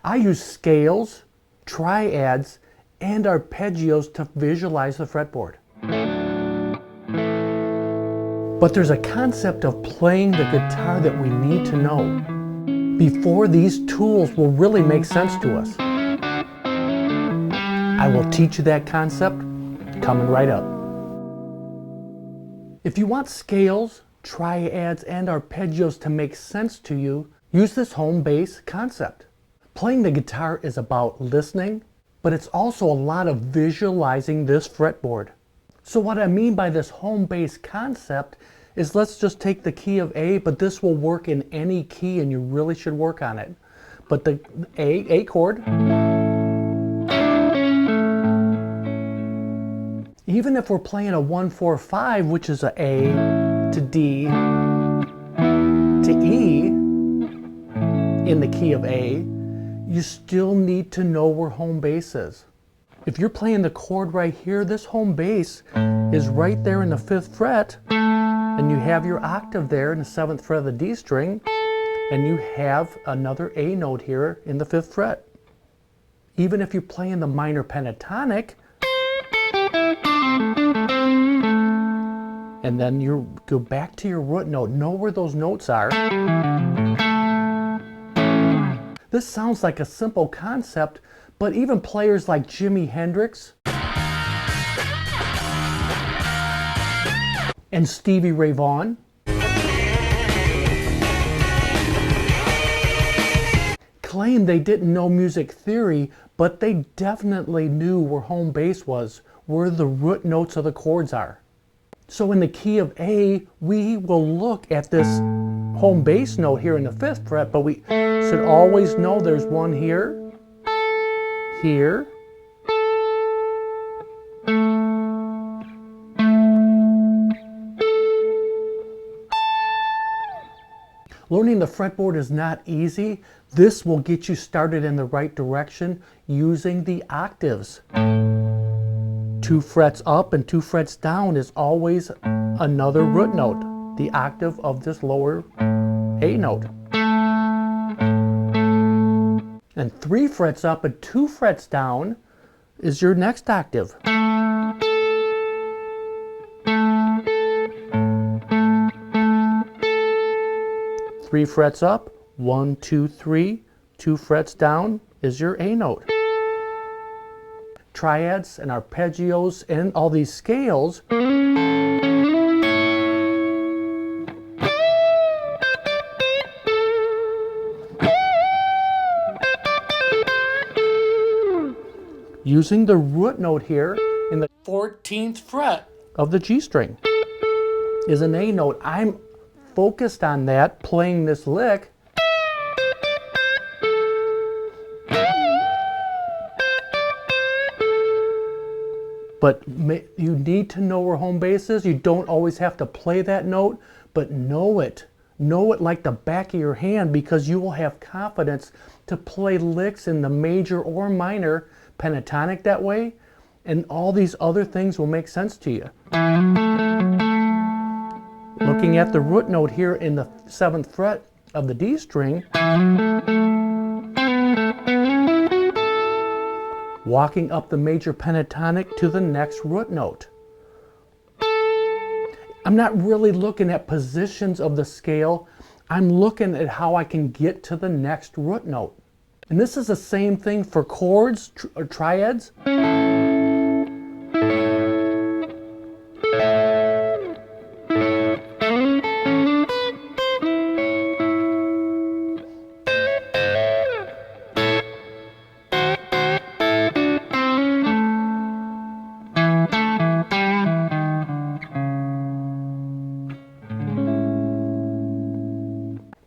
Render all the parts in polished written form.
I use scales, triads, and arpeggios to visualize the fretboard. But there's a concept of playing the guitar that we need to know before these tools will really make sense to us. I will teach you that concept coming right up. If you want scales, triads, and arpeggios to make sense to you, use this home bass concept. Playing the guitar is about listening, but it's also a lot of visualizing this fretboard. So what I mean by this home bass concept is, let's just take the key of A, but this will work in any key and you really should work on it. But the A chord, even if we're playing a 1-4-5, which is a A to D to E in the key of A, you still need to know where home bass is. If you're playing the chord right here, this home bass is right there in the 5th fret, and you have your octave there in the 7th fret of the D string, and you have another A note here in the 5th fret. Even if you're playing the minor pentatonic, and then you go back to your root note, know where those notes are. This sounds like a simple concept, but even players like Jimi Hendrix and Stevie Ray Vaughan claim they didn't know music theory, but they definitely knew where home bass was, where the root notes of the chords are. So in the key of A, we will look at this home bass note here in the 5th fret, but we should always know there's one here, here, learning the fretboard is not easy. This will get you started in the right direction using the octaves. 2 frets up and 2 frets down is always another root note, the octave of this lower A note. And 3 frets up and 2 frets down is your next octave. 3 frets up, 1, 2, 3, 2 frets down is your A note. Triads and arpeggios and all these scales using the root note here in the 14th fret of the G string is an A note. I'm focused on that, playing this lick. But you need to know where home bass is. You don't always have to play that note, but know it. Know it like the back of your hand, because you will have confidence to play licks in the major or minor pentatonic that way, and all these other things will make sense to you. Looking at the root note here in the 7th fret of the D string, walking up the major pentatonic to the next root note. I'm not really looking at positions of the scale. I'm looking at how I can get to the next root note. And this is the same thing for chords or triads.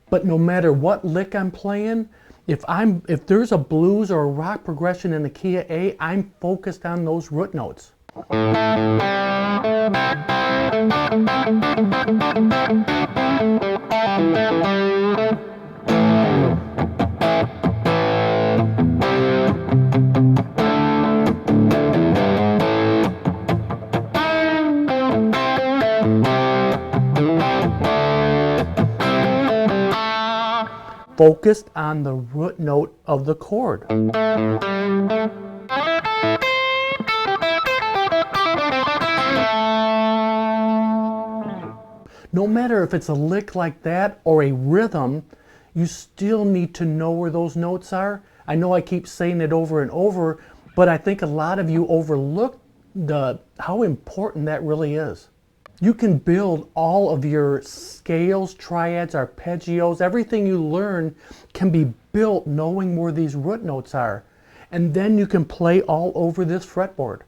But no matter what lick I'm playing, if there's a blues or a rock progression in the key of A, I'm focused on those root notes. focused on the root note of the chord. No matter if it's a lick like that or a rhythm, you still need to know where those notes are. I know I keep saying it over and over, but I think a lot of you overlook how important that really is. You can build all of your scales, triads, arpeggios, everything you learn can be built knowing where these root notes are. And then you can play all over this fretboard.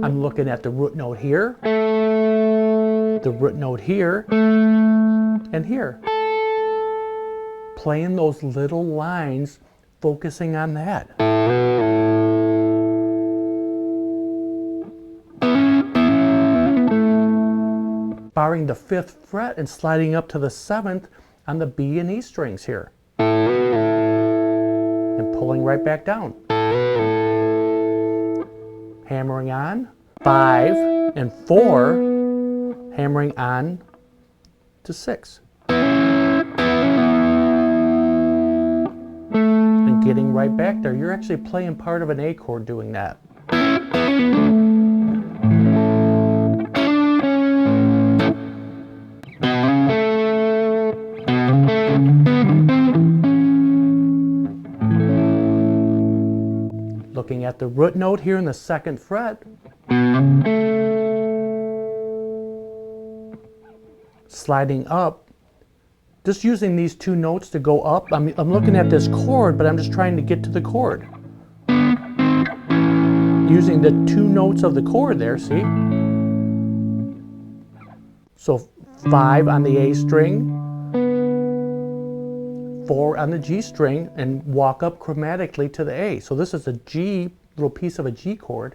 I'm looking at the root note here, the root note here, and here. Playing those little lines, focusing on that. Barring the 5th fret and sliding up to the 7th on the B and E strings here. And pulling right back down. Hammering on 5 and 4, hammering on to 6. And getting right back there. You're actually playing part of an A chord doing that. Looking at the root note here in the 2nd fret. Sliding up. Just using these 2 notes to go up. I'm looking at this chord, but I'm just trying to get to the chord. Using the 2 notes of the chord there, see? So 5 on the A string, 4 on the G string, and walk up chromatically to the A. So this is a G, little piece of a G chord.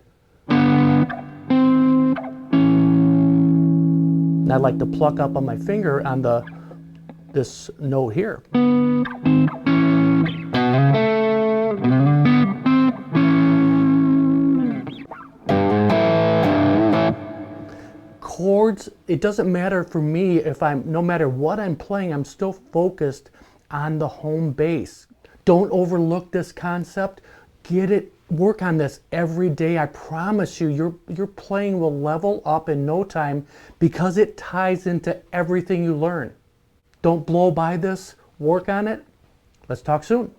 And I like to pluck up on my finger on this note here. Chords, it doesn't matter for me if no matter what I'm playing, I'm still focused on the home base. Don't overlook this concept. Get it, work on this every day. I promise you, your playing will level up in no time because it ties into everything you learn. Don't blow by this, work on it. Let's talk soon.